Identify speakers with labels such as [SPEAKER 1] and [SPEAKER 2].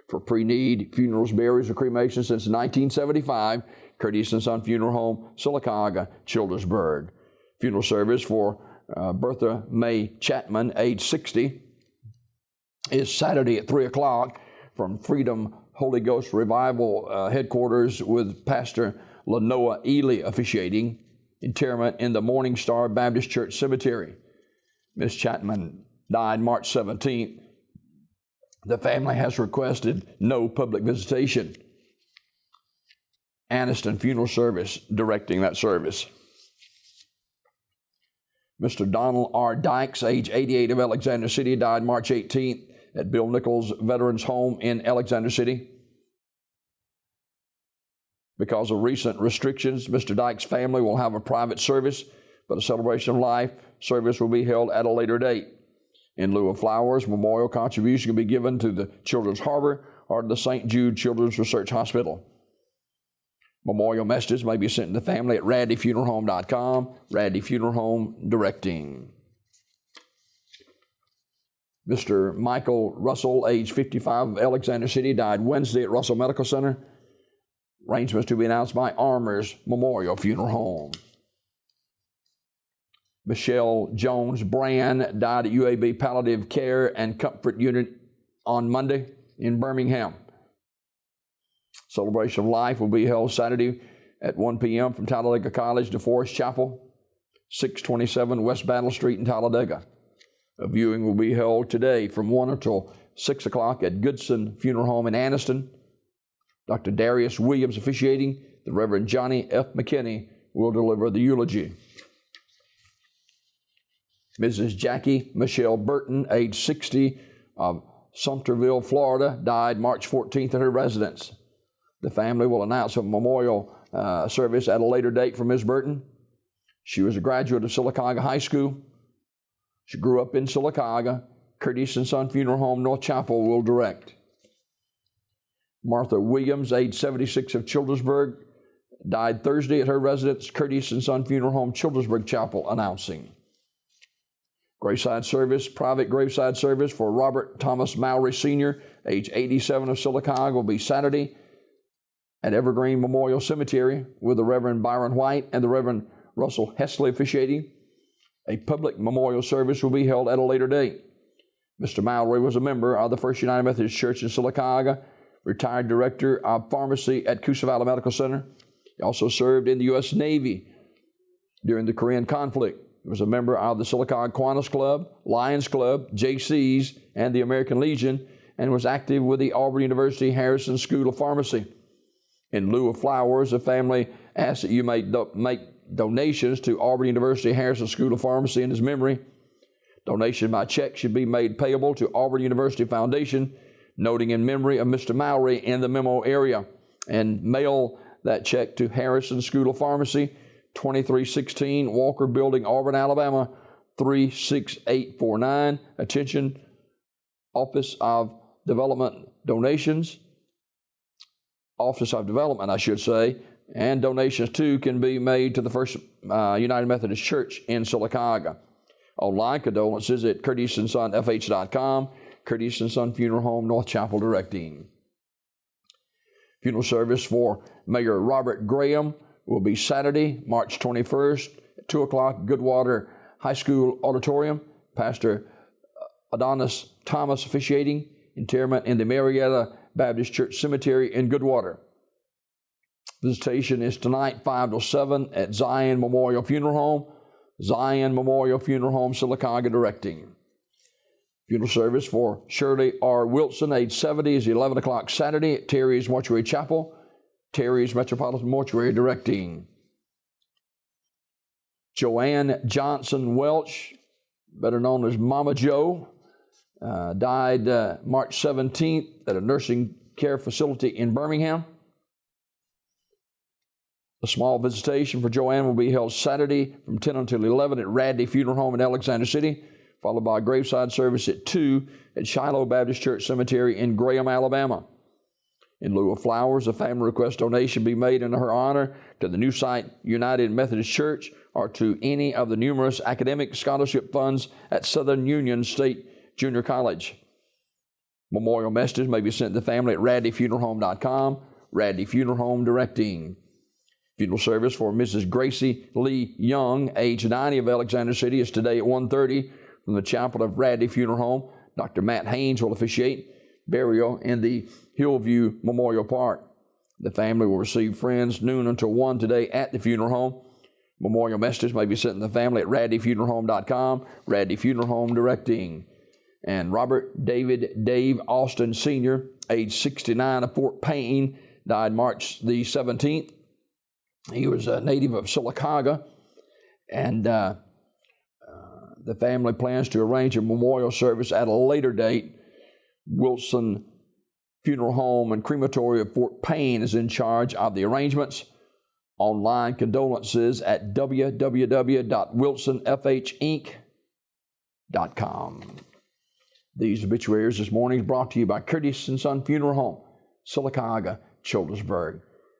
[SPEAKER 1] for pre-need funerals, burials, or cremations since 1975. Curtis & Son Funeral Home, Sylacauga, Childersburg. Funeral service for Bertha Mae Chapman, age 60, is Saturday at 3 o'clock from Freedom Holy Ghost Revival headquarters with Pastor Lanoa Ely officiating. Interment in the Morning Star Baptist Church Cemetery. Miss Chapman died March 17th. The family has requested no public visitation. Aniston Funeral Service directing that service. Mr. Donald R. Dykes, age 88, of Alexander City, died March 18th at Bill Nichols Veterans Home in Alexander City. Because of recent restrictions, Mr. Dykes' family will have a private service, but a celebration of life service will be held at a later date. In lieu of flowers, memorial contribution can be given to the Children's Harbor or to the St. Jude Children's Research Hospital. Memorial messages may be sent to the family at radleyfuneralhome.com. Radley Funeral Home directing. Mr. Michael Russell, age 55, of Alexander City, died Wednesday at Russell Medical Center. Arrangements to be announced by Armours Memorial Funeral Home. Michelle Jones Brand died at UAB Palliative Care and Comfort Unit on Monday in Birmingham. Celebration of life will be held Saturday at 1 p.m. from Talladega College to Forest Chapel, 627 West Battle Street in Talladega. A viewing will be held today from 1 until 6 o'clock at Goodson Funeral Home in Anniston. Dr. Darius Williams officiating. The Reverend Johnny F. McKinney will deliver the eulogy. Mrs. Jackie Michelle Burton, age 60, of Sumterville, Florida, died March 14th at her residence. The family will announce a memorial service at a later date for Ms. Burton. She was a graduate of Sylacauga High School. She grew up in Sylacauga. Curtis & Son Funeral Home, North Chapel, will direct. Martha Williams, age 76, of Childersburg, died Thursday at her residence. Curtis & Son Funeral Home, Childersburg Chapel, announcing. Graveside service, private graveside service for Robert Thomas Mowry Sr., age 87, of Sylacauga, will be Saturday at Evergreen Memorial Cemetery with the Reverend Byron White and the Reverend Russell Hesley officiating. A public memorial service will be held at a later date. Mr. Mowry was a member of the First United Methodist Church in Sylacauga, retired director of pharmacy at Coosa Valley Medical Center. He also served in the U.S. Navy during the Korean conflict. He was a member of the Sylacauga Kiwanis Club, Lions Club, JC's, and the American Legion, and was active with the Auburn University Harrison School of Pharmacy. In lieu of flowers, the family asks that you make donations to Auburn University Harrison School of Pharmacy in his memory. Donation by check should be made payable to Auburn University Foundation, noting in memory of Mr. Mowry in the memo area, and mail that check to Harrison School of Pharmacy, 2316 Walker Building, Auburn, Alabama, 36849. Attention, Office of Development Donations. Office of Development, I should say, and donations too can be made to the First United Methodist Church in Sylacauga. Online condolences at curtissonsonfh.com. Curtis & Son Funeral Home, North Chapel directing. Funeral service for Mayor Robert Graham will be Saturday, March 21st at 2 o'clock, Goodwater High School Auditorium. Pastor Adonis Thomas officiating. Interment in the Marietta Baptist Church Cemetery in Goodwater. Visitation is tonight, 5 to 7 at Zion Memorial Funeral Home. Zion Memorial Funeral Home, Sylacauga directing. Funeral service for Shirley R. Wilson, age 70, is 11 o'clock Saturday at Terry's Mortuary Chapel. Terry's Metropolitan Mortuary directing. Joanne Johnson Welch, better known as Mama Joe, died March 17th at a nursing care facility in Birmingham. A small visitation for Joanne will be held Saturday from 10 until 11 at Radley Funeral Home in Alexander City, followed by a graveside service at 2 at Shiloh Baptist Church Cemetery in Graham, Alabama. In lieu of flowers, a family request donation be made in her honor to the New Site United Methodist Church or to any of the numerous academic scholarship funds at Southern Union State Junior College. Memorial messages may be sent to the family at radleyfuneralhome.com. Radley Funeral Home directing. Funeral service for Mrs. Gracie Lee Young, age 90, of Alexander City, is today at 1:30 from the chapel of Radley Funeral Home. Dr. Matt Haynes will officiate burial in the Hillview Memorial Park. The family will receive friends noon until 1 today at the funeral home. Memorial messages may be sent to the family at radleyfuneralhome.com. Radley Funeral Home directing. And Robert David Dave Austin Sr., age 69, of Fort Payne, died March the 17th. He was a native of Sylacauga, and the family plans to arrange a memorial service at a later date. Wilson Funeral Home and Crematory of Fort Payne is in charge of the arrangements. Online condolences at www.wilsonfhinc.com. These obituaries this morning is brought to you by Curtis & Son Funeral Home, Sylacauga, Childersburg.